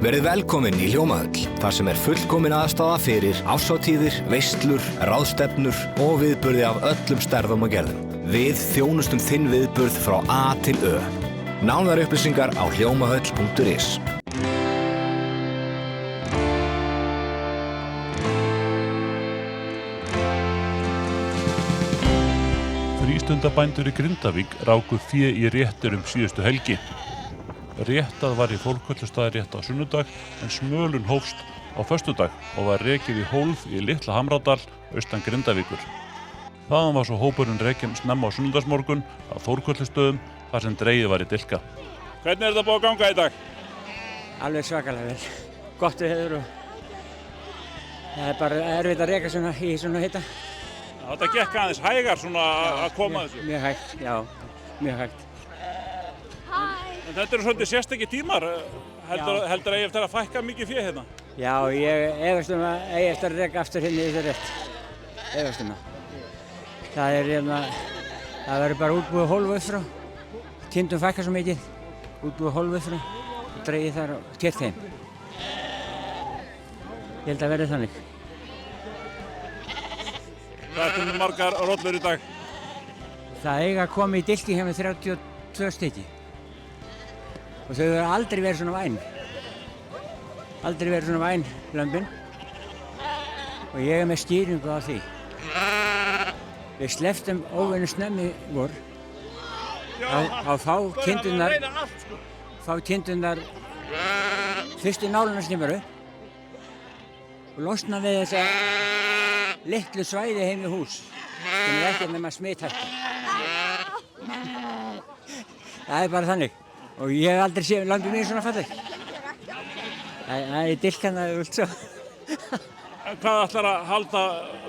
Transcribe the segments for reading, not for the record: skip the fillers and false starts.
Verið velkomin í Hljómahöll, þar sem fullkomin aðstaða fyrir árshátíðir, veislur, ráðstefnur og viðburði af öllum stærðum og gerðum. Við þjónustum þinn viðburð frá A til Ö. Nánari upplýsingar á hljómahöll.is. Frístundabændur í Grindavík ráku fé í rétturum síðustu helgi. Réttað var í Þórkötlustaðarétt á sunnudag en smölun hófst á föstudag og var rekið í hólf í Litla Hamradal austan Grindavíkur. Þaðan var svo hópurinn rekinn snemma á sunnudagsmorgun að Þórkötlustöðum þar sem dregið var í dilka. Hvernig þetta búið að ganga í dag? Alveg svakalega vel. Gott veður og það er bara erfitt að reka svona í svona hita. Þetta gekk aðeins hægar svona að koma þessu? Mjög hægt, já, mjög hægt. En þetta eru svolítið sérstakir tímar. Heldur eigi eftir að fækka mikið fé hérna? Já, ég efast að eigi eftir að reka aftur hérna í þessu rétt. Efast það. Það verður bara útbúið hólf upp frá. Kindum fækkar svo mikið. Útbúið hólf upp frá. Dregið þar og keyrt heim. Ég held að verði þannig. Hvað ertu með margar rollur í dag? Það eiga að koma í dilki hjá með 32 stykki. Og þau hefur aldrei verið svona væn. Aldrei verið svona væn, lömbin. Og ég er með skýringu á því. Við slepptum óvenju snemmi vor á fá kindurnar fyrstu nálunarsnýmaru og losna við þessa litlu svæði heim við hús sem er ekkert nema smithætta. Það er bara þannig. Og ég hef aldrei séð lambið mín svona falleg. Það er dilkana svo. Hvað ætlar að halda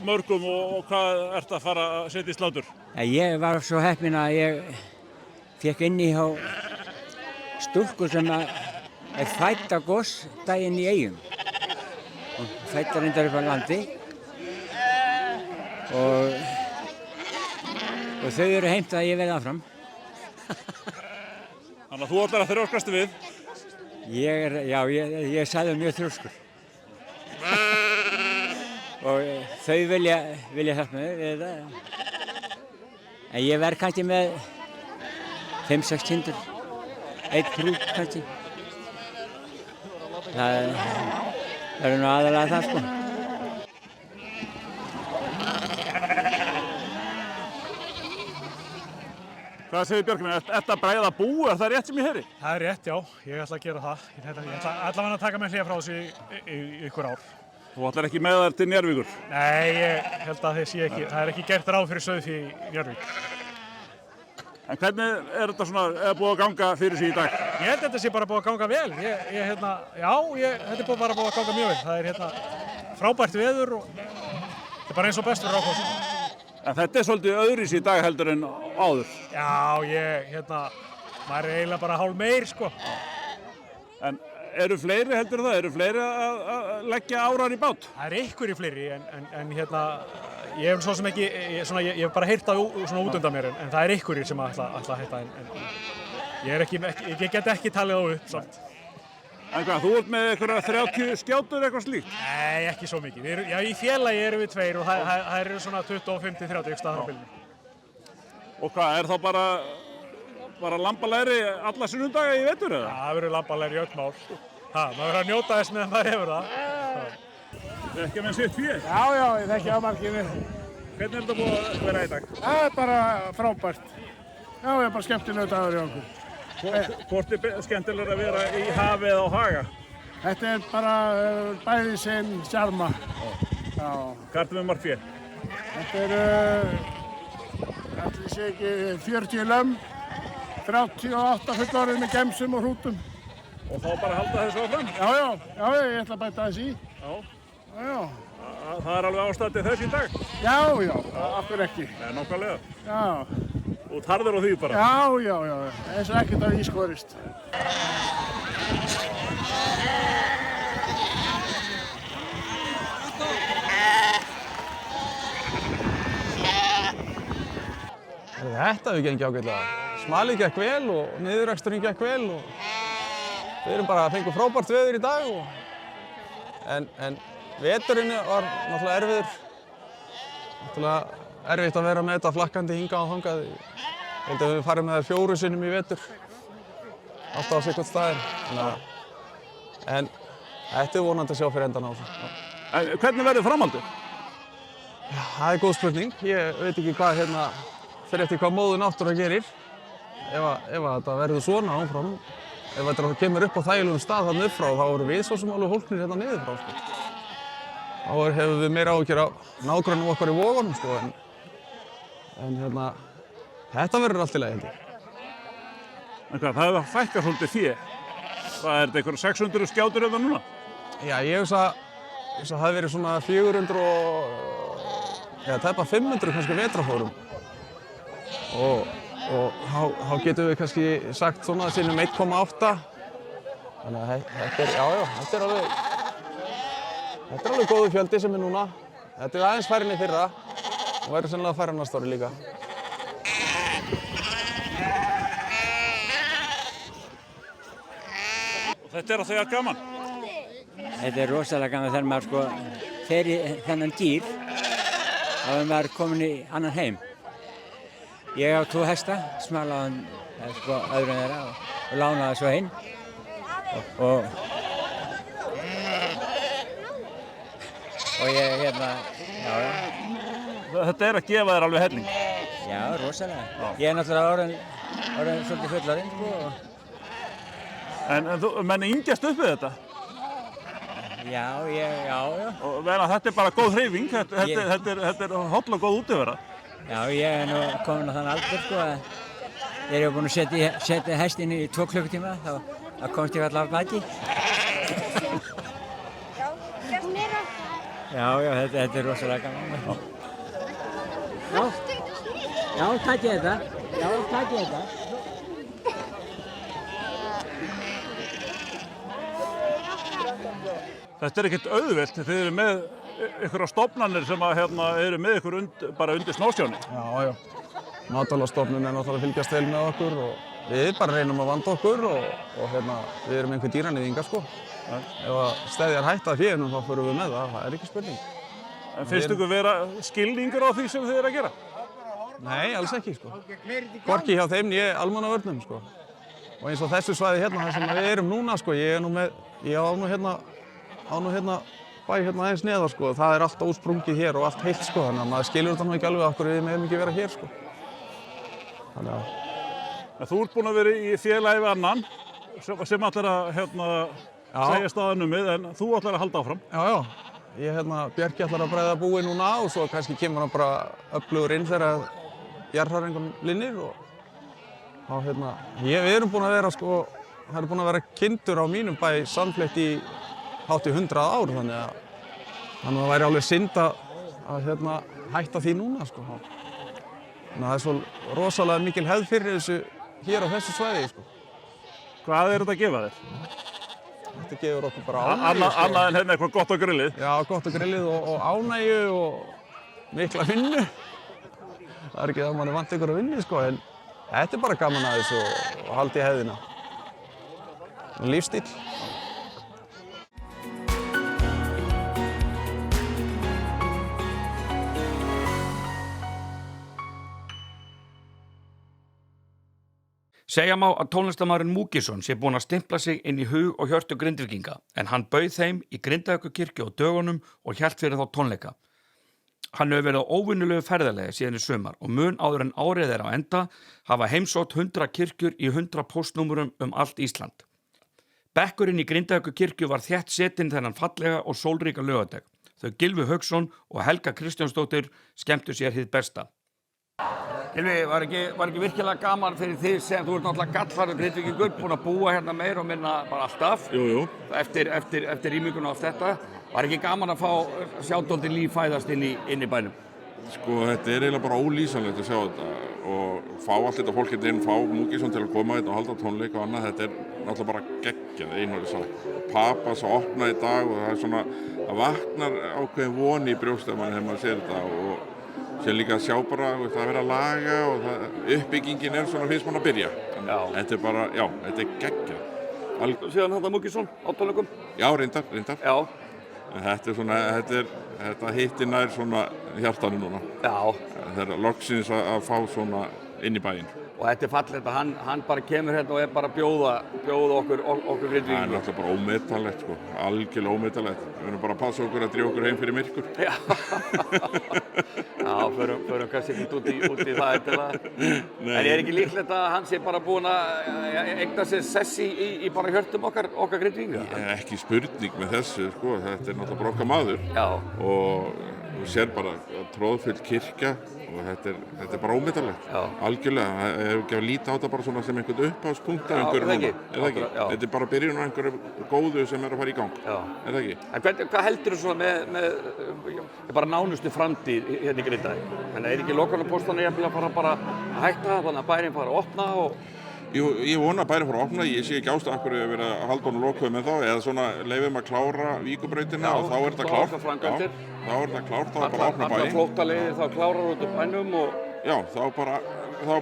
mörgum og hvað ert að fara að setja í slátur? Ég var svo heppinn að ég fékk inni hjá stúlku sem er fædd á gossdaginn í Eyjum. Hún fædd reyndar upp á landi. Og þau eru heimt að ég verði áfram. Þannig að þú ætlar að þrjóskast við? Ég sagði mjög þrjóskur. Og þau vilja hjálpa mér við þetta. En ég verð kannski með 5-6 kindur. 1 krúk kannski. Það er nú aðalega það sko. Hvað segir Björgvin? Ertu að bræða bú? Er það rétt sem ég heyri? Það er rétt, já. Ég ætla að gera það. Ég ætla allavega að taka mig hlé frá þessu í ykkur ár. Þú ætlar ekki með þær til Njarðvíkur? Nei, ég held að það er ekki gert ráð fyrir sauðfé í Njarðvík. En hvernig er þetta svona búið að ganga fyrir sig í dag? Ég held að þetta sé bara búið að ganga vel. Þetta er bara búið að ganga mjög vel. Það er frábært veður og þetta er bara eins og best fyrir ákvæmst. En þetta er svolítið öðruvísi í dag heldur en áður. Já, maður er eiginlega bara hálf meir, sko. En eru fleiri heldur það? Eru fleiri að leggja árar í bát? Það er einhverjir fleiri, en ég hef svo sem ekki, ég hef bara heyrt það svona út undan mér, en það er einhverjir sem ætla að hætta, en ég get ekki talið á upp, samt. En hvað, þú ert með eitthvað 30 skjátur eitthvað slíkt? Nei, ekki svo mikið. Í félagi erum við 2 og það eru svona 25-30 staðar á bylunni. Og hvað, er þá bara lambalæri alla sunnudaga í vetur eða? Já, það verður lambalæri í öll mál. Maður verður að njóta þess meðan maður hefur það. Þekkja menn sitt fé? Já, ég þekki afmarkinu. Hvernig er þetta búið að vera í dag? Það er bara frábært. Já, ég er bara skemmtilegur dagur í okkur. Hvort er skemmtilegur að vera í hafi eða á haga? Þetta er bara bæði sinn sjarma. Já. Hvað ertu með margt fé? Þetta ætli sé ekki 40 lömb, 38 fullorðið með gemsum og hrútum. Og þá bara halda þessu áfram? Já, ég ætla að bæta þess í. Já. Það er alveg ástæðið þess í dag? Já, af hverju ekki. Nei, nákvæmlega. Já. Og harður á því bara? Já, eins og ekkert af ískorist. Þetta hefur gengið ágætlega. Smalið gekk vel og niðurreksturinn gekk vel og Við erum bara að fengu frábært veður í dag en veturinn var náttúrulega erfiður. Náttúrulega erfitt að vera með þetta flakkandi hingað og þangað. Ég held að við farum með það 4 sinnum í vetur. Alltaf á sitthvort staðinn. En þetta er vonandi að sjá fyrir endan á þessu. Hvernig verður framhaldið? Já, það er góð spurning. Ég veit ekki hvað fyrir eftir hvað móður náttúra gerir. Ef þetta verður svona áfram, ef þetta kemur upp á þægilegum stað þarna upp frá, þá erum við svo sem alveg hólknir hérna niður frá, sko. Þá hefur við meira áhyggjur af nágrönnum okkar í Vogunum, sko, en þetta verður allt í lagi, held ég. En hvað, það hefur fækkað svolítið fé. Hvað er þetta, einhverjum 600 skjátur hérna núna? Já, ég hugsa að það hefur verið svona 400 tæpa 500 kannski vetrarfórum. Og þá getum við kannski sagt svona sinnum 1,8. Þannig að þetta er alveg góður fjöldi sem er núna. Þetta er aðeins færri en í fyrra og verður sennilega færri næsta ári líka. Og þetta er að þegar gaman? Þetta er rosalega gaman þegar maður fer í þennan gír þá er maður komin í annan heim. Ég á 2 hesta, smalaðan öðrum þeirra og lánaði svo inn. Og ég já. Þetta er að gefa þér alveg helling? Já, rosalega. Ég er náttúrulega orðinn svolítið fullorðinn, sko. En menn yngjast upp við þetta? Já. Og þetta er bara góð hreyfing, þetta er holl og góð útivera. Já, ég er nú komin á þann aldur, sko, að þegar ég var búinn að setja hestinn í 2 klukkutíma, þá komst ég alltaf af baki. Já, þetta er rosalega gaman. Já, takk ég þetta. Þetta er ekkert auðvelt, þið eru með einhverja stofnanir sem eru með ykkur bara undir snjósjónni. Já. Matvælastofnun er náttúrulega að fylgjast vel með okkur og við bara reynum að vanda okkur og við erum einhver dýranýðingar, sko. Ef að steðjar hætta fénum þá förum við með það er ekki spurning. En finnst ykkur vera skilningur á því sem þið eru að gera? Nei, alls ekki, sko. Hvorki hjá þeim né almannavörnum, sko. Og eins og þessu svæði þar sem við erum núna, sko, ég á nú bæ aðeins neðar, sko. Það er allt ósprungið hér og allt heilt, sko, þannig að maður skilur þetta nú ekki alveg af hverju við megum ekki vera hér, sko. Þannig að... Þú ert búinn að vera í félagi við annan sem ætlar að segja staðanumið, en þú ætlar að halda áfram. Já. Bjarki ætlar að bregða búið núna og svo kannski kemur hann bara öflugur inn þegar jarðhræringunum linnir og við erum búin að vera, sko, það eru búin að vera kindur á mínum bæ samfleytt í hátt í 100 ár, þannig að það væri alveg synd að hætta því núna, sko. Þannig að það er svo rosalega mikil hefð fyrir þessu hér á þessu svæði, sko. Hvað er þetta að gefa þér? Þetta gefur okkur bara ánægju, sko. Annað en eitthvað gott á grillið? Já, gott á grillið og ánægju og mikla vinnu. Það er ekki það að mann er vant ykkur að vinna, sko, en þetta er bara gaman að þessu og halda í hefðina. Lífstíll. Segja má að tónlistarmaðurinn Múkisson sé búinn að stimpla sig inn í hug og hjörtu Grindvíkinga en hann bauð þeim í Grindavíkurkirkju á dögunum og hélt fyrir þá tónleika. Hann hefur verið á óvinnulegu ferðalegi síðan í sumar og mun áður en árið er á enda hafa heimsótt 100 kirkjur í 100 póstnúmerum allt Ísland. Bekkurinn í Grindavíkurkirkju var þétt setinn þennan fallega og sólríka laugardag. Þau Gylfi Hauksson og Helga Kristjánsdóttir skemmtu sér hið besta. Gylfi, var ekki virkilega gaman fyrir þig sem þú ert náttúrulega gallharður Grindvíkingur, búinn að búa hérna meira og minna bara alltaf. Jú. Eftir rýminguna og allt þetta. Var ekki gaman að sjá dálítið líf fæðast inn í bænum? Sko, þetta er eiginlega bara ólýsanlegt að sjá þetta og fá allt þetta fólk hérna inn, fá Múkisson til að koma hérna og halda tónleika og annað, þetta er náttúrulega bara geggjað, einhverju sagt. Papas að opna í dag og það er svona, það vaknar ákveðin von í brjósti ef maður sér þetta og sér líka að sjá bara, það er verið að laga og uppbyggingin er svona finnst mann að byrja. Þetta er bara, já, þetta er geggjað. síðan þetta Múkisson á tónleikum? Já, reyndar. Já. En þetta hittir nær svona hjartanu núna. Já. Það er loksins að fá svona inn í bæinn. Og þetta er fallegt að hann bara kemur hérna og er bara að bjóða okkur Grindvíkingum. Það er náttúrulega bara ómetanlegt, sko. Algjörlega ómetanlegt. Við erum bara að passa okkur að drífa okkur heim fyrir myrkur. Já. Já, förum kannski ekki út í það eitthvað. En er ekki líklegt að hann sé bara búinn að eigna sér sessi í bara hjörtum okkar Grindvíkinga? Ekki spurning með þessu, sko. Þetta er náttúrulega bara okkar maður. Já. Og þú sér bara tróðfull kirkja og þetta er bara ómetanlegt. Já. Algjörlega. Það er ekki að líta á þetta bara svona sem einhvern upphafspunkt af einhverju núna. Er það ekki? Já. Þetta er bara byrjun á einhverju góðu sem er að fara í gang. Já. Er það ekki? En hvað heldur þú svona með bara nánustu framtíð hérna í Grindavík? En er ekki lokalapóstanir jafnvel að fara bara að hætta þannig að bærinn fara að opna og... Jú, ég vona að bærinn fara að opna. Ég sé ekki ástæðu af hverju verið að halda honum lokuðum með þá eða svona leyfum að klára Víkurbrautina og þá er þetta klárt. Þá er þetta klárt, þá er bara að opna bæinn. Allar flóttaleiðir þá klárar út úr bænum og... Já, þá er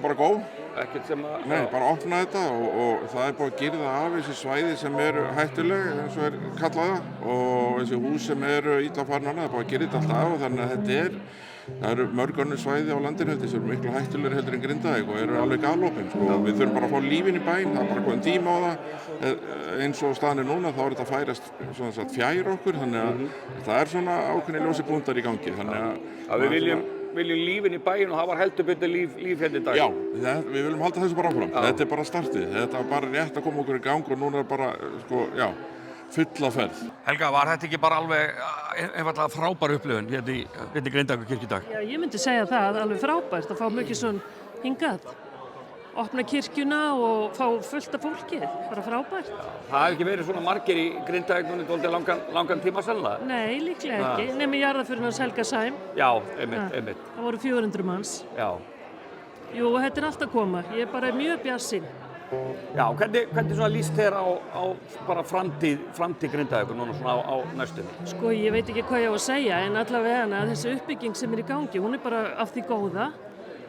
bara góð. Ekkert sem að... Nei, bara opna þetta og það er búið að girða af þessi svæði sem eru hættuleg, eins og er kallaða, og þessi hús sem eru illa farin annað, það er búið að girða þetta alltaf af, þannig að það eru mörg önnur svæði á landinu sem eru miklu hættulegri heldur en Grindavík og eru alveg galopin, sko. Við þurfum bara að fá lífin í bæinn, það er bara kominn tíma á það, eins og staðan er núna, þá er þetta að færast svona sagt fjær okkur, þannig að það er svona ákveðnir ljósi punktar í gangi, þannig að við viljum lífin í bæinn og það var heldur betur líf hérna í dag. Já, við viljum halda þessu bara áfram. Þetta er bara startið. Þetta var bara rétt að koma okkur í gang og núna er bara, sko, já, fulla ferð. Helga, var þetta ekki bara alveg einfaldlega frábær upplifun hérna í Grindavíkurkirkju í dag? Já, ég myndi segja það, alveg frábært að fá Múkisson hingað. Opna kirkjuna og fá fullt af fólki, bara frábært. Það hefur ekki verið svona margir í Grindavík núna dálítið langan tíma sennilega? Nei, líklega ekki, nema jarðarförin hans Helga Sæm. Já, einmitt. Það voru 400 manns. Já. Jú, þetta er allt að koma, ég er bara mjög bjartsýn. Já, hvernig svona líst þér á bara framtíð Grindavíkur núna svona á næstunni? Sko, ég veit ekki hvað ég á að segja, en allavega þessi uppbygging sem er í gangi, hún er bara af því góða.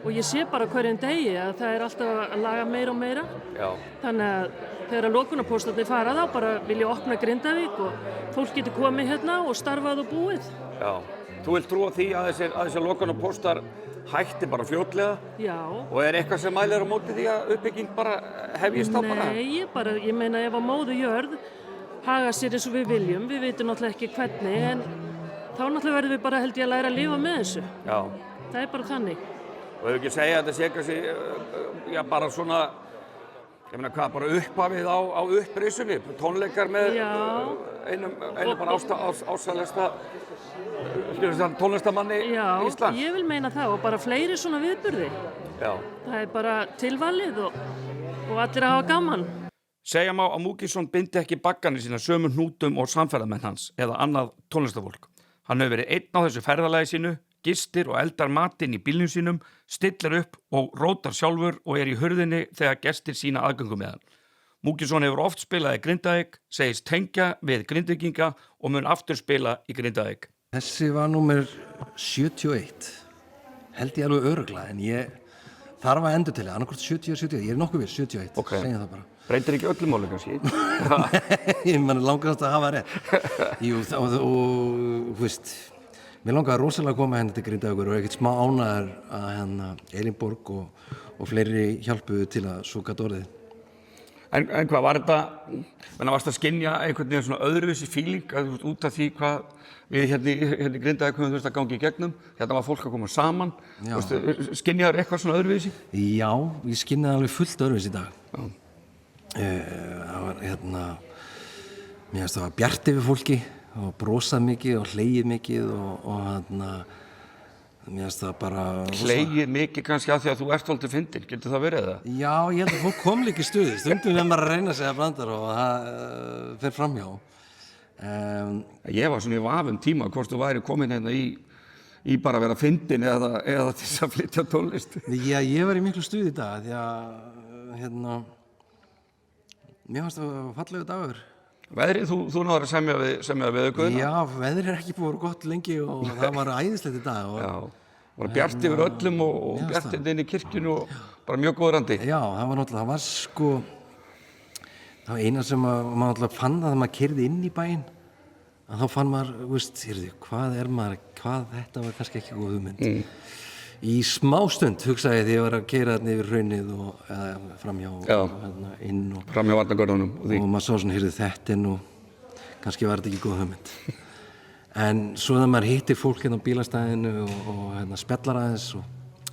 Og ég sé bara hverjum degi að það er alltaf að laga meira og meira. Já. Þannig að þegar að lokunarpóstarnir fara þá bara vil ég opna Grindavík og fólk getur komið hérna og starfað og búið. Já. Þú vilt trúa því að þessi lokunarpóstar hætti bara fljótlega? Já. Og er eitthvað sem mælir á móti því að uppbygging bara hefjist á bara? Nei, ég meina ef að móðu jörð haga sér eins og við viljum, við veitum náttúrulega ekki hvernig, en þá náttúrulega verðum við bara held ég að læra að lifa með þessu. Já. Það er bara þannig. Og hefur ekki að segja að þetta sé kannski, já bara svona, ég meina hvað, bara upphafið á upprisunni, tónleikar með einum bara ásælesta tónlistamanni Íslands. Já, ég vil meina það og bara fleiri svona viðburði. Já. Það er bara tilvalið og allir að hafa gaman. Segja má að Múkisson bindi ekki bagganir sína sömu hnútum og samferðamenn hans eða annað tónlistafólk. Hann hefur verið einn á þessu ferðalagi sínu, gistir og eldar matinn í bílnum sínum, stillar upp og rótar sjálfur og er í hurðinni þegar gestir sína aðgöngu með hann. Múkisson hefur oft spilað í Grindavík, segist tengja við Grindvíkinga og mun aftur spila í Grindavík. Þessi var númer 71, held ég alveg örugglega, en ég þarf að endur til það, annarkvort 70 og 71, ég er nokkuð við 71, segjum það bara. Breytir ekki öllum máli kannski? Nei, mann langar að hafa rétt. Jú, og veist, mér langar rosalega að koma hérna til Grindavíkur og ekkert smá ánægður að Elínborg og fleiri hjálpuðu til að svo gat orðið. En hvað var þetta, varst að skynja einhvern veginn svona öðruvísi fíling út af því hvað við hérna í Grindavík höfum þurft að gangi í gegnum, hérna var fólk að koma saman, skynjaður eitthvað svona öðruvísi? Já, ég skynjaði alveg fullt öðruvísi í dag. Það var mér finnst það var bjart yfir fólki og brosað mikið og hlegið mikið og mér finnst það bara... Hlegið mikið kannski af því að þú ert svolítið fyndin, getur það verið það? Já, ég held að fólk kom líka í stuði, stundum er maður að reyna sig að brandar og það fer framhjá. Ég var svona í vafum tíma hvort þú væri komin hérna í bara að vera fyndin eða til þess að flytja tónlist. Já, ég var í miklu stuði í dag því að mér fannst það fallegu dagur. Veðrið, þú náður að semja við auðvitað? Já, veðrið er ekki búið gott lengi og það var æðislegt í dag. Já, var bjart yfir öllum og bjart inn í kirkjunu og bara mjög góður andi. Já, það þá eina sem maður alltaf fann það þegar maður keyrði inn í bæinn, að þá fann maður, hvað þetta var kannski ekki góð hugmynd. Í smástund hugsaði ég því ég var að keyra þarna yfir hraunið eða framhjá inn og framhjá varnargörðunum og maður sá svona, þetta nú, kannski var þetta ekki góð hugmynd. En svo þegar maður hittir fólk hérna á bílastæðinu og spjallar aðeins og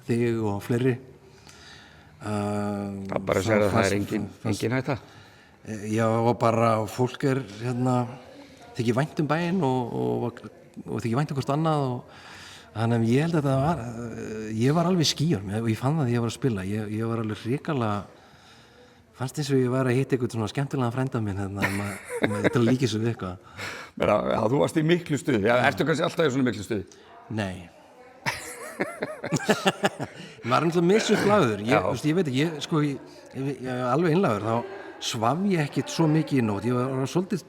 þig og fleiri, það bara segir að það er engin hætta. Já, og bara fólk þykir vænt bæinn og þykir vænt hvort annað og þannig að ég held að ég var alveg í skýjunum og ég fann það þegar ég var að spila. Ég var alveg hrikalega, fannst eins og ég var að hitta eitthvað svona skemmtilega frænda minn til að líka svo við eitthvað. Já, þú varst í miklu stuði. Ertu kannski alltaf í svona miklu stuði? Nei. Maður er náttúrulega misupplagður. Ég veit ekki, ég alveg innlagður, þá svaf ég ekkert svo mikið í nótt. Ég var svolítið,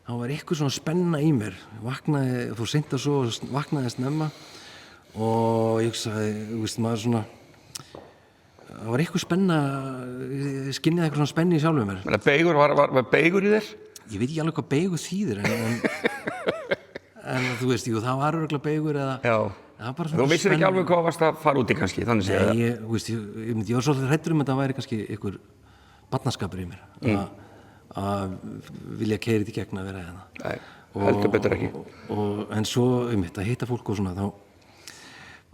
það var eitthvað svona spenna í mér. Vaknaði, fór seint að sofa, vaknaði snemma og ég hugsaði, maður svona, það var eitthvað spenna, ég skynjaði eitthvað svona spenni í sjálfum mér. Var beigur í þér? Ég veit ekki alveg hvað beigur þýðir, en þú veist, það var örugglega beigur eða... Já, þú vissir ekki alveg hvað varst að fara út í kannski, þannig séð það? Nei, ég var svolítið hræddur að það væri kannski einhver barnaskapur í mér, að vilja keyra þetta í gegn að vera hérna. Nei, heldur betur ekki. En svo, að hitta fólk og svona, þá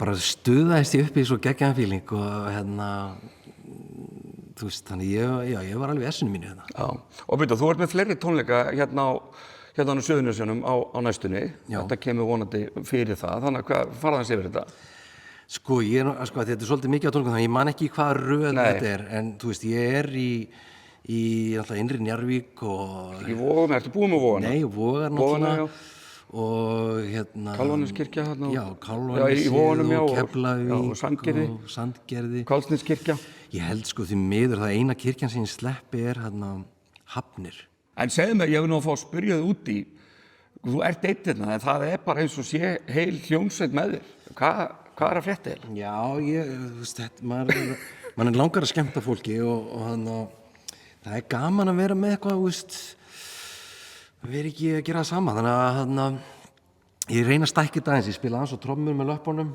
bara stuðaðist ég upp í svo geggjaðan fíling og þú veist, þannig ég var alveg í essinu mínu hérna. Já, og byrja, þú ert með fleiri tónleika hérna á Suðurnesjunum á næstunni. Já. Þetta kemur vonandi fyrir það, þannig að fara aðeins yfir þetta. Sko, þetta er svolítið mikið á tónleikum, þannig ég man ekki hvað röð þetta er, en þú veist, ég er í innri Njarðvík og... Í Vogum, ertu búið með Vogana? Nei, Vogar náttúrulega. Og Kalvaneskirkja hérna. Já, Kalvanesi og Keflavík og Sandgerði. Karlsneskirkja. Ég held sko því miður það eina kirkjan sem ég sleppi er Hafnir. En segðu mér, ég vil nú að fá að spyrja þig út í, þú ert eitt hérna, en það er bara eins og sé heil hljómsveit með þér. Hvað er að frétta þér? Já, þú veist, maður langar að skemmta fólki og það er gaman að vera með eitthvað, þú veist, vera ekki að gera það sama. Þannig að ég reyna að stækka þetta aðeins, ég spila aðeins á trommur með löppunum,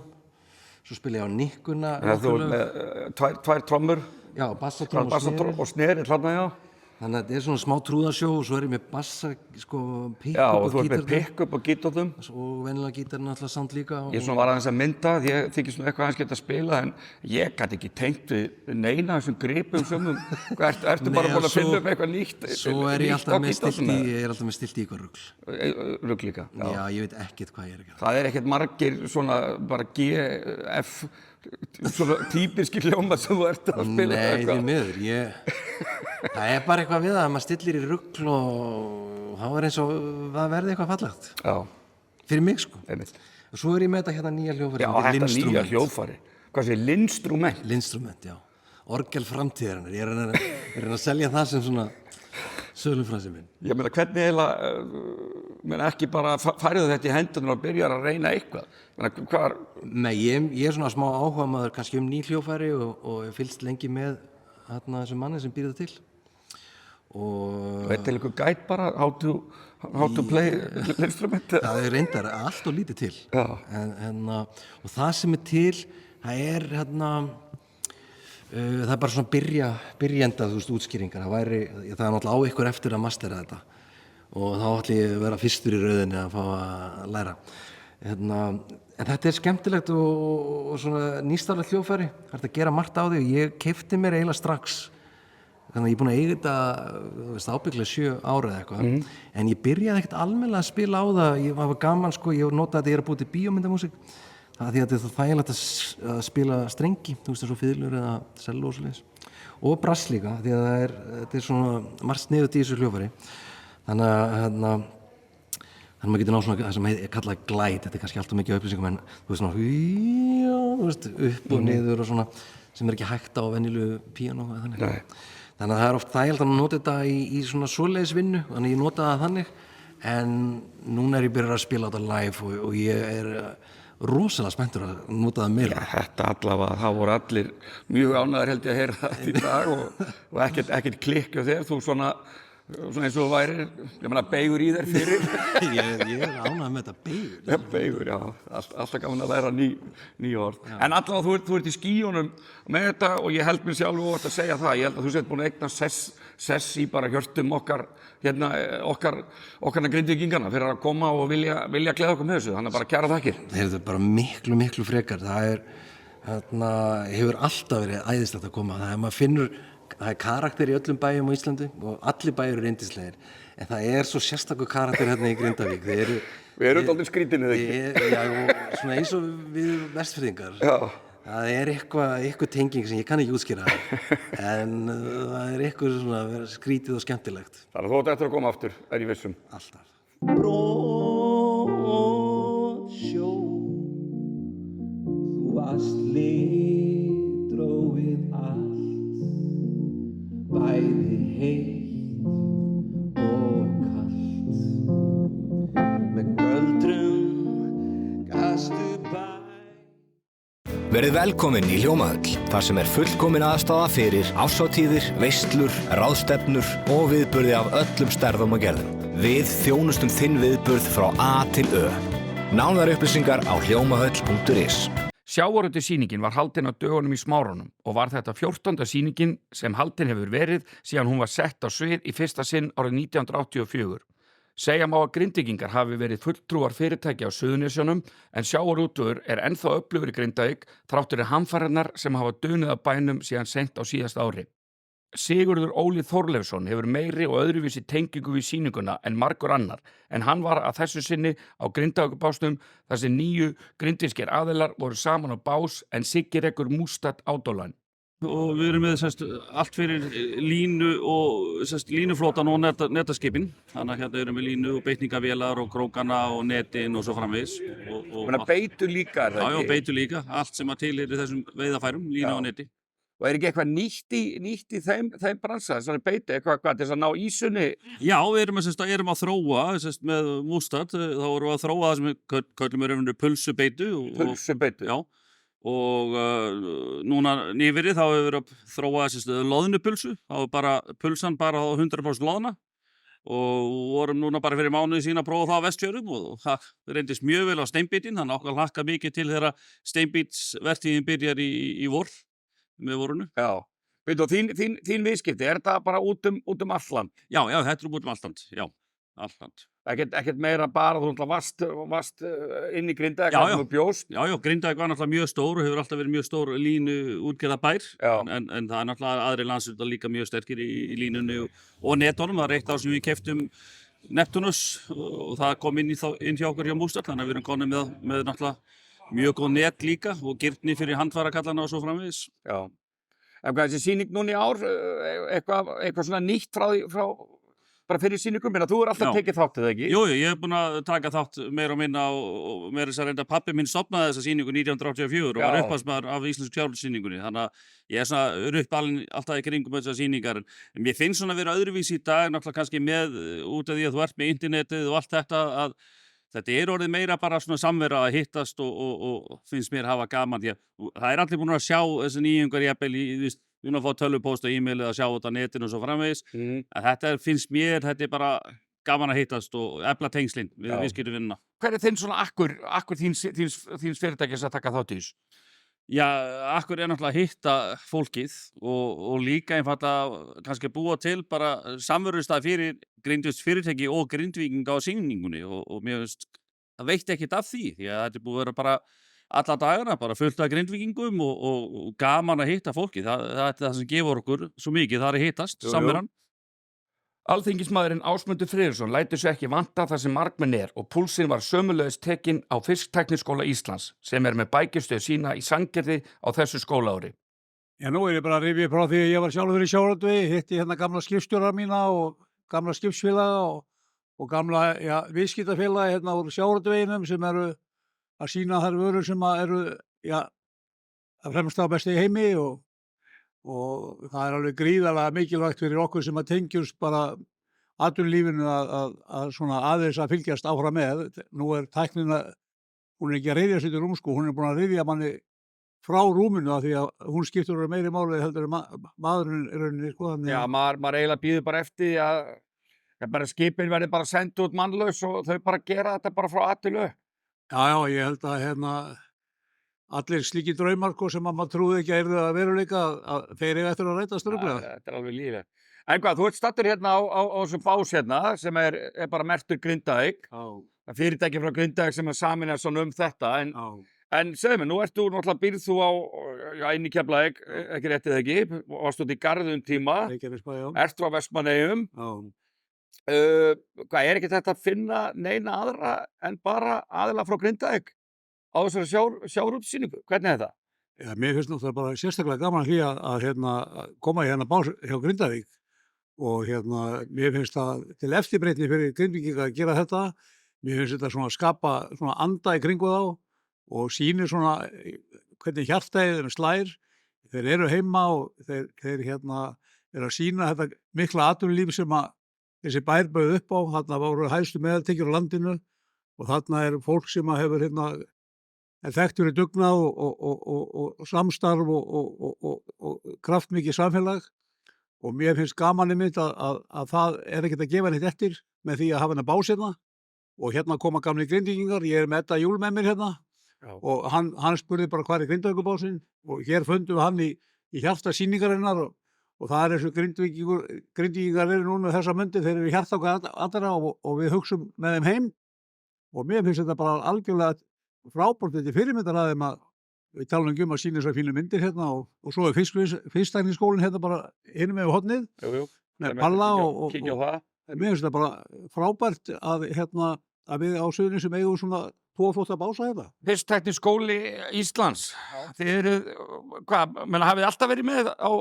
svo spila ég á nikkuna. Þú ert með tvær trommur? Já, bassatromm og sneri, hlanna, já. Þannig að þetta er svona smá trúðarsjó og svo er ég með bassa, pick-up Já, og og þú ert með pick-up og gítarðum. Og venjulega gítarinn alltaf samt líka. Ég svona var aðeins að mynda, ég þykist svona eitthvað aðeins geta að spila, en ég gæti ekki tengt við neina þessum gripum sömum. Ertu bara búin að finna upp eitthvað nýtt? Svo er ég alltaf með stilt í eitthvað rugl. Rugl líka? Já, ég veit ekkert hvað ég er að gera. Það er ekkert margir svona bara G-F svona típiski hljóma sem þú ert að spila. Nei, því miður, það er bara eitthvað við það að maður stillir í rugl og þá er eins og það verði eitthvað fallegt. Já. Fyrir mig sko. Einmitt. Og svo er ég með þetta hérna nýja hljóðfæri. Já, þetta nýja hljóðfæri. Hvað segir, Linstrument? Linstrument, já. Orgel framtíðarinnar. Ég er að reyna að selja það sem svona sölufransi minn. Ég meina, hvernig eiginlega, ekki bara færðu þetta í hendurnar og byrjar að reyna eitthvað? Nei, ég er svona smá áhugamaður kannski ný hljóðfæri og ég fylgst lengi með þessum manni sem býr það til. Og þetta er eitthvað gæt bara, how to play instrument? Það er reyndar allt og lítið til. Og það sem er til, það er það er bara svona byrjenda, þú veist, útskýringar. Það er náttúrulega á ykkur eftir að mastera þetta og þá ætla ég að vera fyrstur í rauðinni að fá að læra. En þetta er skemmtilegt og svona nýstárlegt hljóðfæri. Það er að gera margt á því og ég keypti mér eiginlega strax. Þannig að ég er búinn að eiga þetta ábyggilega 7 ára eða eitthvað. En ég byrjaði ekkert almennilega að spila á það. Ég var gaman sko, ég notaði þetta, ég er að búið til bíómyndamúsík. Það því að þetta er þægilegt að spila strengi, þú veist, eins og fiðlur eða selló og svoleiðis. Og brass líka, því að þetta er svona margt sniðugt í þessu hljóðfæri. Þannig að maður getur náð svona það sem er kallað glæt, þetta er kannski alltaf mikið upplýsingum en þú veist svona upp og niður og svona sem er ekki hægt á venjulegu píanó eða þannig. Þannig að það er oft þægilegt að nota þetta í svona svoleiðisvinnu, þannig ég nota það þannig en núna er ég byrjað að spila á þetta live og ég er rosalega spenntur að nota það meira. Já, þetta allavega, það voru allir mjög ánægðir held ég að heyra þetta í dag og ekkert klikk á þér, þú svona eins og væri, ég meina beigur í þér fyrir. Ég ánægður með þetta beigur. Ja, beigur, já, alltaf gaman að læra ný orð. Já. En allavega þú ert í skíunum með þetta og ég held mér sjálf og að segja það, ég held að þú sett búin að eigna sess í bara hjörtum okkar Grindvíkingana fyrir að koma og vilja gleða okkur með þessu, þannig að bara kæra þakkir. Það er bara miklu frekar, það hefur alltaf verið æðislegt að koma, það er karakter í öllum bæjum á Íslandi og allir bæjur eru yndislegir, en það er svo sérstakur karakter hérna í Grindavík. Við erum dálítið skrítinni ekki? Já, og svona eins og við Vestfirðingar. Já. Það er eitthvað tenging sem ég kann ekki útskýra, en það er eitthvað svona skrítið og skemmtilegt. Þannig að þú átt eftir að koma aftur, ég vissum. Alltaf. Bróðsjó, þú varst litrófið allt, bæði heitt og kalt, með göldrum gastu bæ. Verið velkomin í Hljómahöll, þar sem er fullkomin aðstaða fyrir árshátíðir, veislur, ráðstefnur og viðburði af öllum stærðum og gerðum. Við þjónustum þinn viðburð frá A til Ö. Nánari upplýsingar á hljómahöll.is. Sjávarútvegssýningin var haldin á dögunum í Smáranum og var þetta 14. sýningin sem haldin hefur verið síðan hún var sett á svið í fyrsta sinn árið 1984. Segja má að Grindvíkingar hafi verið fulltrúar fyrirtæki á Suðurnesjunum en sjávarútvegur er ennþá öflugur í Grindavík þráttur hamfarirnar sem hafa dunið að bænum síðan seint á síðasta ári. Sigurður Óli Þorleifsson hefur meiri og öðruvísi tengingu við sýninguna en margur annar en hann var að þessu sinni á Grindavíkurbásnum þar sem 9 grindvískir aðilar voru saman á bás en Siggi rekur Mústad Autoline. Og við erum með allt fyrir línu og línuflótan og netaskipin. Þannig að hérna erum við línu og beitningavélar og krókana og netin og svo framvegis. Beitu líka er það ekki? Já, beitu líka. Allt sem að til er í þessum veiðafærum, línu og neti. Og er ekki eitthvað nýtt í þeim bransa, þessari beitu, eitthvað til þess að ná ísunni? Já, við erum að þróa með Mústad, þá erum við að þróa það sem við köllum pulsubeitu. Pulsubeitu? Já. Og núna nýverið þá hefur við að þróa loðnupulsu, þá er pulsan bara 100% loðna og vorum núna bara fyrir mánuði síðan að prófa það á Vestfjörðum og það reyndist mjög vel á steinbítin, þannig okkar hlakka mikið til þegar steinbítsvertíðin byrjar í vor með vorunu. Já, og þín viðskipti, er það bara út um allt land? Já, þetta er út um allt land, já, allt land. Ekkert meira bara, þú varst inn í Grindavík og bjóst? Já, Grindavík var náttúrulega mjög stór og hefur alltaf verið mjög stór línu útgerðarbær, en það er náttúrulega aðri landshlutar líka mjög sterkir í línunni og netunum. Það er eitt ár sem við keyptum Neptunus og það kom inn hjá okkur hjá Mústad, þannig að við erum konið með náttúrulega mjög góð net líka og girni fyrir handvarakallana og svo framvegis. Já, en hvað þessi sýning núna í ár, eitthvað svona nýtt frá bara fyrir sýningum, þú er alltaf tekið þátt eða ekki? Jú, ég hef búin að taka þátt meira og minna og meira þess að reynda pabbi minn stofnaði þessa sýningu 1984 og var upphafsmaður af íslensku sjávarútvegssýningunni, þannig að ég er uppalinn alltaf í kringum þessar sýningar, en mér finnst svona að vera öðruvísi í dag, náttúrulega kannski út af því að þú ert með internetið og allt þetta, að þetta er orðið meira bara svona samvera að hittast og finnst mér hafa gaman, því að það er allir búin að sjá þessi nýjungar jafnvel við erum að fá tölvupóst og e-mail eða sjá þetta á netinu og svo framvegis. En þetta finnst mér, þetta er bara gaman að hittast og efla tengslin við viðskiptavinnuna. Hver er þinn svona akkur þíns fyrirtækis að taka þátt í þessu? Já, akkur er náttúrulega að hitta fólkið og líka einfallega kannski búa til bara samverustað fyrir grindvísk fyrirtæki og grindvíkinga á sýningunni og mér finnst það veitt ekkert af því að þetta er búið að vera bara alla dagana, bara fullt af grindvíkingum og gaman að hitta fólki. Það er það sem gefur okkur svo mikið, það er að hittast, samveran. Alþingismaðurinn Ásmundur Friðriksson lætur sig ekki vanta þar sem markmenn og púlsinn var sömulegis tekinn á Fisktækniskóla Íslands sem með bækistöð sína í Sandgerði á þessu skólaári. Já, nú ég bara að rifja frá því að ég var sjálfur í sjávarútvegi, hitti hérna gamla skipstjóra mína og gamla skipsfélaga og gamla viðskiptafélaga hérna úr sjávarútveginum sem eru að sýna þær vörur sem eru að fremst á besti í heimi og það er alveg gríðarlega mikilvægt fyrir okkur sem að tengjast bara atvinnulífinu að svona aðeins að fylgjast áfram með. Nú er tæknin hún er ekki að reyðja sér til rúm, sko, hún er búin að reyðja manni frá rúminu af því að hún skiptur meiri máli heldur en maðurinn er rauninni, sko. Já, maður eiginlega býður bara eftir því að bara skipin verði bara sendt út mannlaus og þau bara gera þetta bara frá A til Ö. Já, ég held að allir slíki draumar, sko, sem maður trúði ekki að yrðu að veruleika, að þeir eiga eftir að rætast örugglega. Þetta er alveg lífið. En hvað, þú ert stattur hérna á þessum bás hérna sem er bara merktur Grindavík. Fyrirtæki frá Grindavík sem er saminað svona þetta. En segðu mér, nú ertu náttúrulega býrð þú inn í Keflavík, ekki rétt eða ekki, varst út í Garðum tíma, ert frá Vestmannaeyjum. Hvað, er ekki þetta að finna neina aðra en bara aðila frá Grindavík á þessari sjávarútvegssýningu? Hvernig er þetta? Já, mér finnst náttúrulega bara sérstaklega gaman því að koma í hérna bás hjá Grindavík og mér finnst það til eftirbreytni fyrir Grindvíkinga að gera þetta. Mér finnst þetta svona að skapa svona anda í kringu þá og sýnir svona hvernig hjartæðin slær. Þeir eru heima og þeir eru að sýna þetta mikla atvinnulíf sem að þessi bær bauð upp á. Þarna voru hæstu meðaltekjur á landinu og þarna er fólk sem að hefur þekkt fyrir dugnað og samstarf og kraftmikið samfélag og mér finnst gaman einmitt að það er ekkert að gefa neitt eftir með því að hafa hennar bás hérna og hérna koma gamli Grindvíkingar, ég er með Edda Júl með mér hérna og hann spurði bara hvað er Grindavíkurbásinn og hér fundum við hann í hjarta sýningarinnar og það er eins og Grindvíkingar eru núna þessa myndi, þeir eru í hjarta okkar allra og við hugsum með þeim heim og mér finnst þetta bara algjörlega frábært, þetta fyrirmyndar að þeim að við talum að sýna þessar fínu myndir hérna og svo er fiskstækningsskólinn hérna bara hinum með hornið með palla og mér finnst þetta bara frábært að við á Suðurnesjum eigum svona 2 flotta bása hérna. Fiskstækningsskóli Íslands, þið eru, hafið þið alltaf verið með á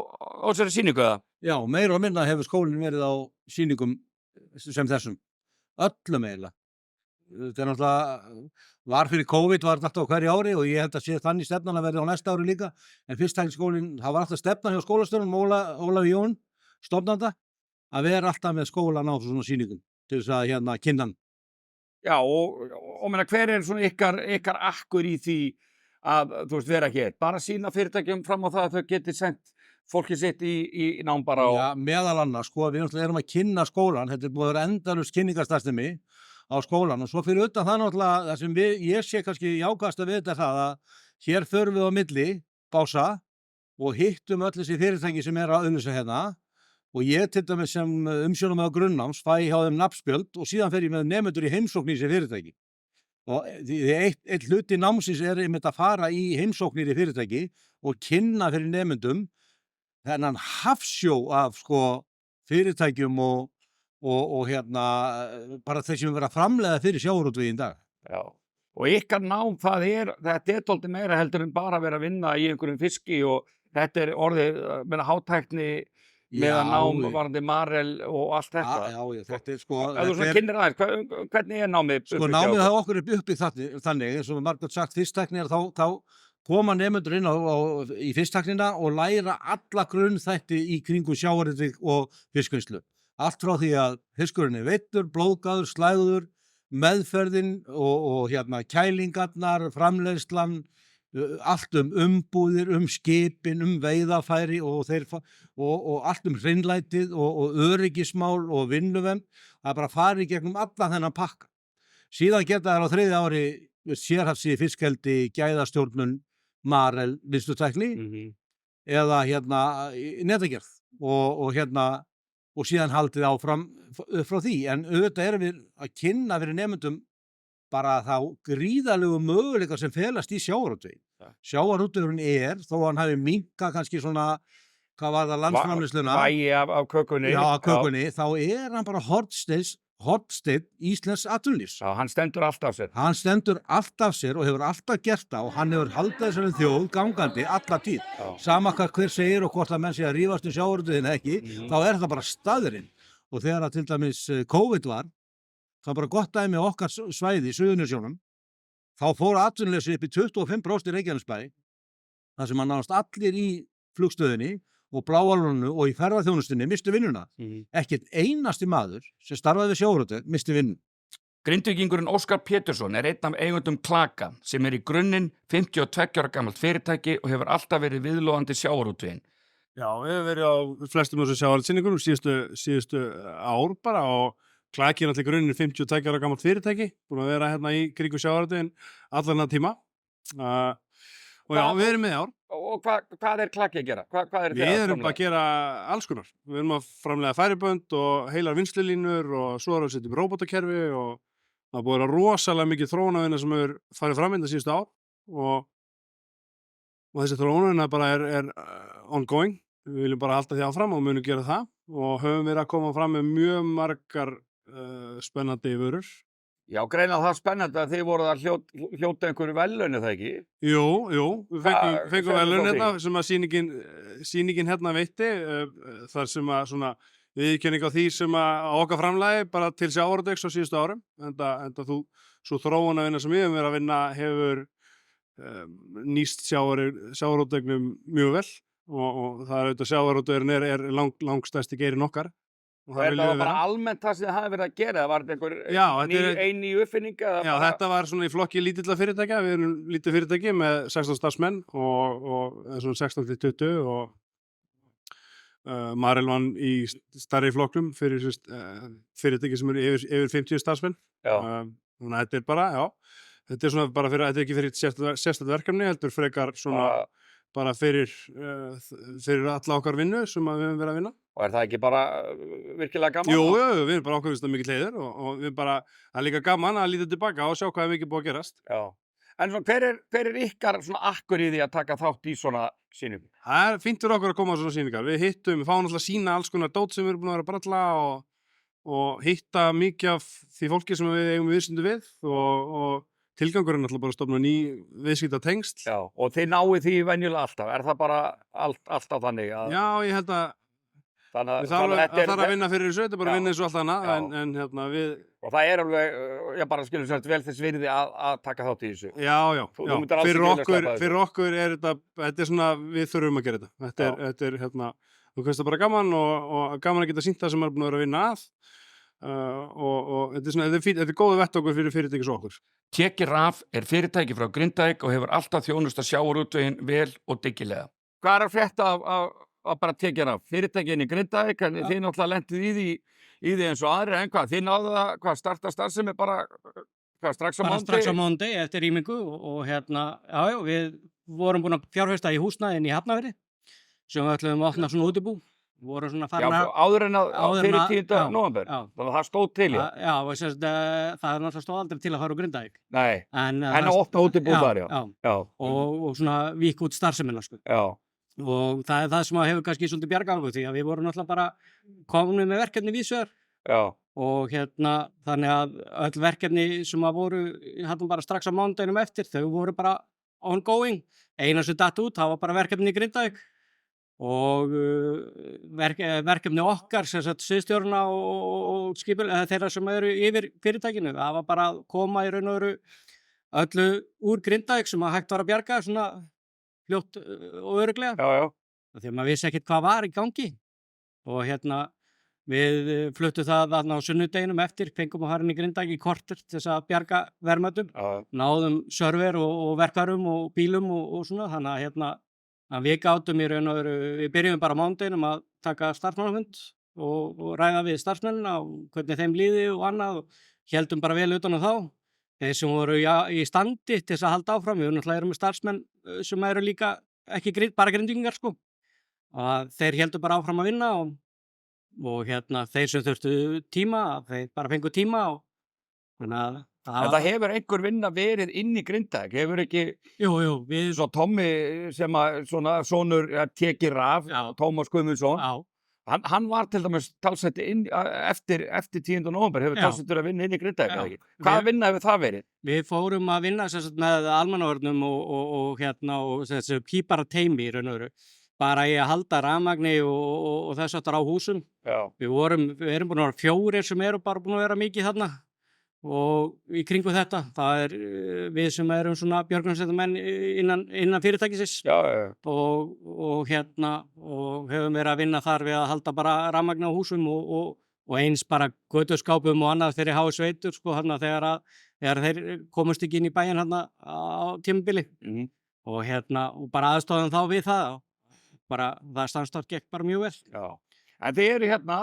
þessari sýningu eða? Já, meira og minna hefur skólinn verið á sýningum sem þessum, öllum eiginlega. Þetta er náttúrulega fyrir COVID var þetta alltaf á hverju ári og ég held að sé þannig stefnan að verði á næsta ári líka en fiskstækningsskólinn, það var alltaf stefnan hjá skólastjóranum Ólafur Jón, stofnanda að vera alltaf með skólan á svona sýningum til þess að kynna hann. Já og meina hver er svona ykkar akkur í því að þú veist vera hér, bara sýna fyrirtækjum fram á það að þau geti sendt fólkið sitt í nám bara Já, meðal annars, sko, við erum að kynna skólan, þetta er búið að vera endalaust kynningarstarfsemi á skólan og svo fyrir utan það náttúrulega það sem ég sé kannski jákvæðast að vita það að hér förum við á milli bása og hittum öll þessi fyrirtæki sem er að auglýsa hérna og ég til dæmis sem umsjónarmaður grunnnáms fæ hjá þeim nafnspjöld og síðan fer ég með nemendur í heimsókn í þessi fyrirtæki og eitt hluti námsins er einmitt að fara í heimsóknir í fyrirtæki og kynna fyrir nemendum þennan hafsjó af fyrirtækjum og bara þeir sem vera að framleiða fyrir sjávarútvegi í dag. Já, og ykkar nám þetta er dálítið meira heldur en bara að vera að vinna í einhverjum fiski og þetta er orðið, hátækni með að nám varandi marel og allt þetta. Já, þetta er Ef þú svona kynnir aðeins, hvernig er námið? Námið það okkur er uppbyggt þannig, eins og margir sagt fisktækni þá koma nemendur inn í fisktæknina og læra alla grunnþætti í kringum sjávarútveg og fiskvinnslu. Allt frá því að fiskurinn er veiddur, blóðgaður, slægður, meðferðin og kælingarnar, framleiðslan, allt umbúðir, skipin, veiðafæri og allt hreinlætið og öryggismál og vinnuvernd. Það er bara að fara í gegnum alla þennan pakka. Síðan geta þær á 3. ári sérhæft fiskeldi, gæðastjórnun, marel, vinnslutækni eða netagerð og síðan haldið áfram frá því. En auðvitað erum við að kynna fyrir nemendum bara þá gríðarlegu möguleika sem felast í sjávarútvegi. Sjávarútvegurinn þó hann hafi minnkað kannski svona, hvað var það, landsframleiðsluna? Vægi af kökunni. Já, af kökunni, þá hann bara hornsteinn íslensks atvinnulífs. Já, hann stendur alltaf af sér. Hann stendur alltaf af sér og hefur alltaf gert það og hann hefur haldið þessari þjóð gangandi alla tíð. Sama hver segir og hvort að menn sé að rífast sjávarútveginn ekki, þá það bara staðurinn. Og þegar að til dæmis COVID var, það bara gott dæmi okkar svæði í Suðurnesjunum, þá fór atvinnuleysi upp í 25% í Reykjanesbæ, þar sem nánast allir í flugstöðinni og Bláálfrúnni og í ferðaþjónustunni mistu vinnuna. Ekkert einasti maður sem starfaði við sjávarútveg misti vinnu. Grindvíkingurinn Óskar Pétursson er einn af eigundum Klaka sem í grunninn 52 ára gamalt fyrirtæki og hefur alltaf verið viðlóðandi sjávarútveginn. Já, við hefum verið á flestum þessu sjávarútvegssýningum síðustu ár bara og Klaki er alltaf í grunninn 52 ára gamalt fyrirtæki, búin að vera hérna í kringum sjávarútveginn allan að tíma. Og já, við erum með í ár. Og hvað er Klaki að gera? Hvað er Við erum bara að gera alls konar. Við erum að framleiða færibönd og heilar vinnslulínur og svo erum við að setja upp róbótakerfi og það búið að vera rosalega mikið þróunarvinna sem hefur farið fram þetta síðustu ár og þessi þróunarvinna bara er ongoing. Við viljum bara halda því áfram og munum gera það og höfum verið að koma fram með mjög margar spennandi vörur. Já, greina það spennandi að þið voruð að hljóta einhverju verðlaun, það ekki? Jú, við fengum verðlaun hérna sem að sýningin hérna veitti, þar sem að svona viðurkenning á því sem að okkar framlagi bara til sjávarútvegs á síðustu árum, enda svo þróunarvinna sem við höfum verið að vinna hefur nýst sjávarútvegnum mjög vel og það er auðvitað sjávarútvegurinn er langstærsti geirinn okkar. Og er það bara almennt það sem það hafi verið að gera? Var þetta einhver ný uppfinning? Já, þetta var svona í flokki lítilla fyrirtækja. Við erum lítið fyrirtæki með 16 starfsmenn og svona 16-20 og Marel vann í stærri flokknum fyrir fyrirtæki sem eru yfir 50 starfsmenn. Þannig að þetta er bara, þetta er svona bara fyrir, þetta er ekki fyrir sérstætt verkefni, heldur frekar svona bara fyrir alla okkar vinnu sem við höfum verið að vinna. Og er það ekki bara virkilega gaman? Jú, við erum bara ákveðist að mikið leiðir og við bara, það er líka gaman að líta tilbaka og sjá hvað er mikið búið að gerast. Já. En svona, hver er ykkar svona akkur í því að taka þátt í svona sýningum? Það er fínt fyrir okkur að koma á svona sýningar. Við fáum alltaf að sýna alls konar dót sem við erum búin að vera að bralla og hitta mikið af því fólki sem við eigum viðskipti við og tilgangurinn er alltaf bara að stofna ný viðskiptatengsl. Já, og þið náið því venjulega alltaf. Er það bara alltaf þannig að... Já, ég held að við þarf að vinna fyrir þessu, þetta er bara að vinna eins og allt annað, en hérna við... Og það er alveg, ég bara skilur svolítið vel þess virði að taka þátt í þessu. Já, fyrir okkur er þetta er svona, við þurfum að gera þetta. Þetta er hérna, þú veist það bara gaman og gaman að geta sýnt það sem er búin að vera að vinna að og þetta er góðu vett okkur fyrir fyrirtæki svo okkur. Tekir Raf er fyrirtæki frá Grindavík og hefur alltaf þjónusta sjávarútveginn vel og dyggilega. Hvað er að frétta af bara Tekir Raf? Fyrirtækin í Grindavík, en þið náttúrulega lentið í því eins og aðri, en hvað? Þið náðu að starta starfsemi bara strax á mánuði? Bara strax á mánuði eftir rýmingu og hérna, við vorum búin að fjárfesta í húsnæðin í Hafnarfirði sem við ætluðum að opna svona útibú. Áður en fyrir 10. nóvember, þannig að það stóð til í. Já, það er náttúrulega stóð aldrei til að fara úr Grindavík. Nei, en að opna útibú þar, já. Og svona vík út starfsemina, sko. Já. Og það er það sem hefur kannski svolítið bjargað okkur því að við vorum náttúrulega bara komin með verkefni víðsvegar. Já. Og hérna, þannig að öll verkefni sem voru, hattum bara strax á mánudeginum eftir, þau voru bara ongoing. Eina sem datt út, það var bara verkefni í Grindavík. Og verkefni okkar sem sagt sviðsstjórna og þeirra sem eru yfir fyrirtækinu, það var bara að koma í raun og veru öllu úr Grindavík sem að hægt var að bjarga svona fljótt og örugglega. Já. Því að maður vissi ekkert hvað var í gangi og hérna við fluttum það þarna á sunnudeginum eftir, fengum að fara inn í Grindavík í korter til þess að bjarga verðmætum, náðum server og verkvarum og bílum og svona, þannig að hérna að við gátum í raun og veru, við byrjum bara á mánudeginum að taka starfsmannafund og ræða við starfsmennina og hvernig þeim líði og annað og héldum bara vel utan á þá. Þeir sem voru í standi til þess að halda áfram, við náttúrulega erum með starfsmenn sem eru líka ekki bara grindvíkingar sko. Og þeir héldu bara áfram að vinna og hérna þeir sem þurftu tíma, þeir bara fengu tíma og þannig að En það hefur einhver vinna verið inn í Grindavík, hefur ekki... Jú, við... Svo Tommi sem að svona sonur Tekir Raf, Tómas Guðmundsson, hann var til dæmis talsett inn eftir 10. nóvember, hefur talsettur að vinna inn í Grindavík, ekki? Hvaða vinna hefur það verið? Við fórum að vinna með almannavörnum og þessu pípara teymi í raun og veru, bara í að halda rafmagni og þess aftur á húsum. Við erum búin að vera 4 sem eru bara búin að vera mikið þarna. Og í kringu þetta, það er við sem erum svona björgunarsveitarmenn innan fyrirtækisins og hérna og höfum verið að vinna þar við að halda bara rafmagni á húsum og og eins bara götuskápum og annað þeirri hái sveitur sko þarna þegar þeir komust ekki inn í bæinn þarna á tímabili og og bara aðstoðum þá við það og bara það samstarf gekk bara mjög vel. Já. En þið eru hérna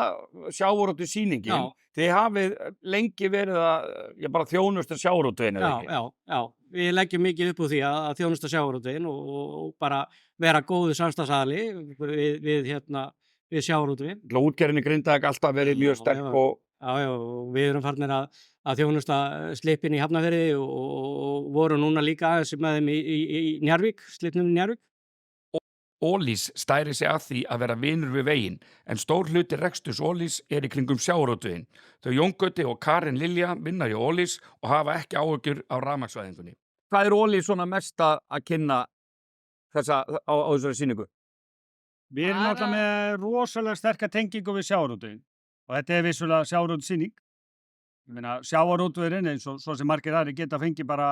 sjávarútvegssýningin. Þið hafið lengi verið að bara þjónusta sjávarútveginn, eða ekki? Já. Við leggjum mikið upp úr því að þjónusta sjávarútveginn og bara vera góður samstarfsaðili við sjávarútveginn. Útgerðin í Grindavík alltaf verið mjög sterk og... Já, við erum farnir að þjónusta Slippinn í Hafnarfirði og voru núna líka aðeins með þeim í Njarðvík, Slippnum í Njarðvík. Ólís stæri sig að því að vera vinur við veginn, en stór hluti reksturs Ólís í kringum sjávarútveginn. Þau Jón Gauti og Karen Lilja vinna í Ólís og hafa ekki áhyggjur á rafmagnsvæðingunni. Hvað er Ólís svona mest að kynna á þessari sýningu? Við erum náttúrulega með rosalega sterka tengingu við sjávarútveginn og þetta er vissulega sjávarútvegssýning. Ég meina sjávarútvegurinn eins og svo sem margir aðrir geta fengið bara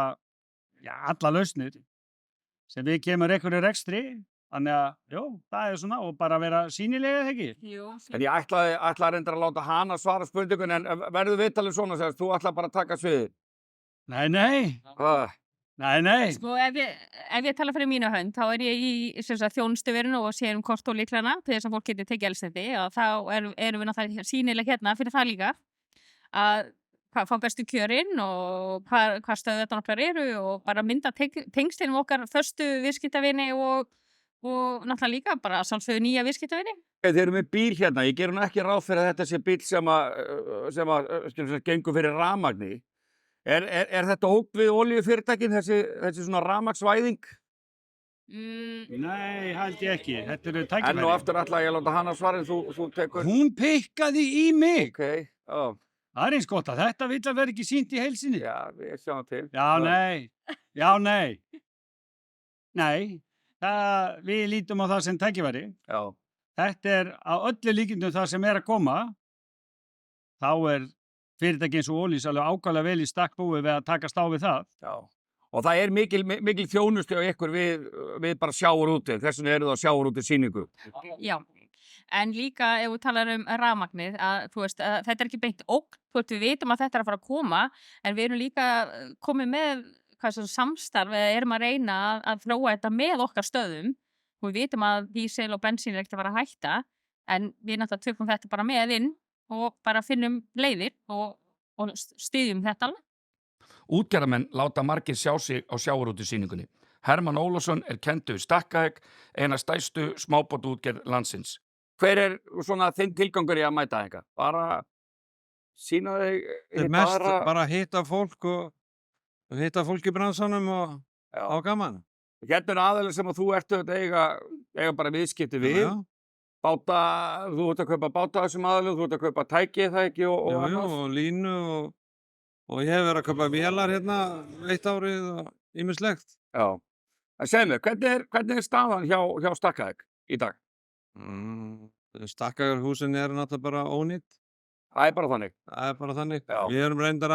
alla lausnir sem við kemur einhverju rekstri. Þannig að, það er svona og bara vera sýnilega, ekki? Jú. En ég ætlaði reyndar að láta hana svara spurningun, en verður viðtalið svona, segast, þú ætlaði bara að taka sviðið? Nei. Nei. Sko, ef ég tala fyrir mína hönd, þá er ég í þjónustuverinu og sé kort og líklana til þess að fólk geti tekið eldsneyti og þá erum við náttúrulega sýnilega hérna fyrir það líka að fá bestu kjörin og hvað stöðuðarnar okkar eru og bara mynda tengslinn okkar föstu viðskiptavini og náttúrulega líka bara sjálfsögðu nýja viðskiptavini. Þeir eru með bíl hérna, ég gerum ekki ráð fyrir að þetta sé bíl sem gengur fyrir rafmagni. Er þetta ógn við olíufyrirtækin, þessi svona rafmagnsvæðing? Nei, held ég ekki. Þetta eru tækifæri. Enn og aftur ætla ég að láta hana svara en þú tekur... Hún pikkaði í mig! Ok, já. Það er eins gott að þetta vill að vera ekki sýnt í heilsinni. Já, við sjáum til. Já, nei. Nei. Við lítum á það sem tækifæri. Já. Þetta er á öllu líkindum það sem er að koma. Þá er fyrirtæki eins og Ólís alveg ákaflega vel í stakk búið við að takast á við það. Já. Og það er mikil þjónustu á ykkur við bara sjávarútveg. Þess vegna eru það sjávarútvegssýningu. Já. En líka ef við talar rafmagnið, þetta er ekki beint ógn. Við vitum að þetta er að fara að koma, en við erum líka komið með samstarf eða erum að reyna að þróa þetta með okkar stöðum og við vitum að dísil og bensín er ekkert að fara að hætta en við náttúrulega tökum þetta bara með inn og bara finnum leiðir og styðjum þetta alveg. Útgerðarmenn láta margir sjá sig á sjávarútvegssýningunni. Hermann Ólafsson er kenndur við Stakkaegg, eina stærstu smábátaútgerð landsins. Hver er svona þinn tilgangur í að mæta eitthvað? Bara sýna þig bara hitta fólk og hitta fólk í bransanum og á gaman. Hérna er aðeins sem að þú ert að eiga bara viðskipti við. Báta, þú ert að kaupa báta þessum aðalum, þú ert að kaupa tæki, það ekki? Og línu og ég hef verið að kaupa vélar hérna eitt árið og ýmislegt. Já. En segð mér, hvernig er staðan hjá Stakkaegg í dag? Stakkaeggurhúsin eru náttúrulega bara ónýtt. Það er bara þannig? Það er bara þannig. Já. Við erum reyndar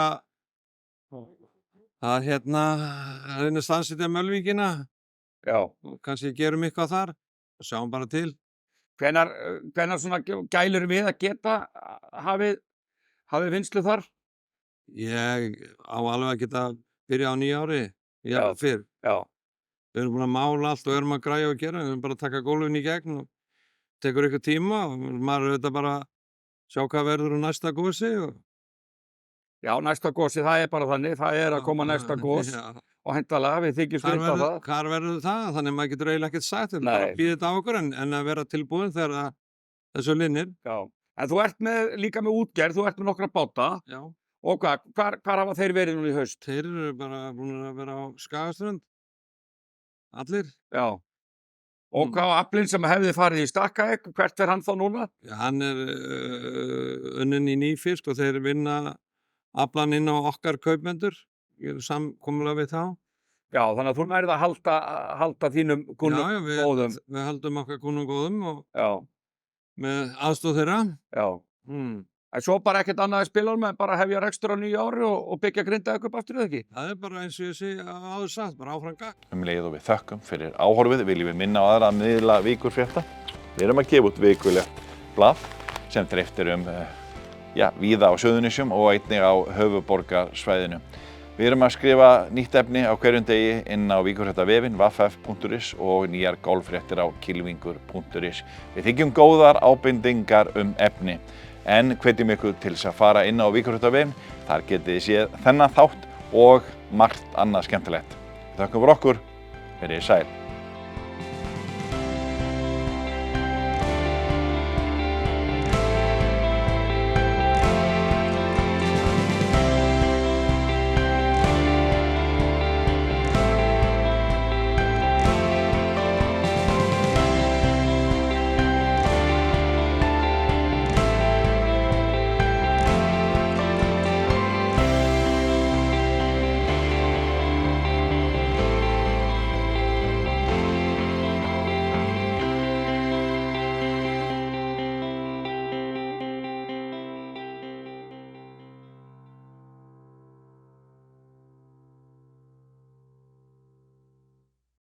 að reyna að stansitja Mölvíkina. Já. Og kannski gerum eitthvað þar og sjáum bara til. Hvenær svona gælur við að geta hafið vinnslu þar? Ég á alveg að geta byrja á nýja ári. Fyrr. Já. Við erum búin að mála allt og erum að græja og gera. Við erum bara að taka gólfin í gegn og tekur eitthvað tíma og maður er auðvitað bara að sjá hvað verður á næsta gósi og Já, næsta gósi, það er bara þannig, það er að koma næsta gós og hendalega við þykjumst vita það. Hvar verður það? Þannig að maður getur eiginlega ekkert sagt, bara býða þetta á okkur en að vera tilbúin þegar þessu linnir. Já, en þú ert líka með útgerð, þú ert með nokkra báta. Já. Og hvar hafa þeir verið núna í haust? Þeir eru bara búin að vera á Skagaströnd. Allir. Já. Og hvað á aflinn sem hefði farið í Stakkaegg, hvert er hann þá núna? Já, hann er unnin í Nýfisk og þeir vinna aflan inn á okkar kaupmendur, ég er samkomulega við þá. Já, þannig að þú nærið að halda þínum kunnum góðum. Já, við haldum okkar kunnum góðum og með aðstoð þeirra. Já. En svo bara ekkert annað að spila með, bara hefja rekstur á nýju ári og byggja Grindavík upp aftur eða ekki? Það er bara eins og ég sé áður sagt, bara áfram gagn. Leið og við þökkum fyrir áhorfið, viljum við minna á aðra að miðla vikurfrétta. Við erum að gefa út vikulega blað sem þreyftir víða á Suðurnesjum og einnig á höfuðborgarsvæðinu. Við erum að skrifa nýtt efni á hverjum degi inn á víkurfréttavefinn www.ff.is og nýjar golffréttir á kilvingur.is. Við þykjum góðar ábendingar efni, en hvetjum ykkur til þess að fara inn á víkurfréttavefinn. Þar getið þið séð þennan þátt og margt annað skemmtilegt. Þökkum fyrir okkur, verið sæl.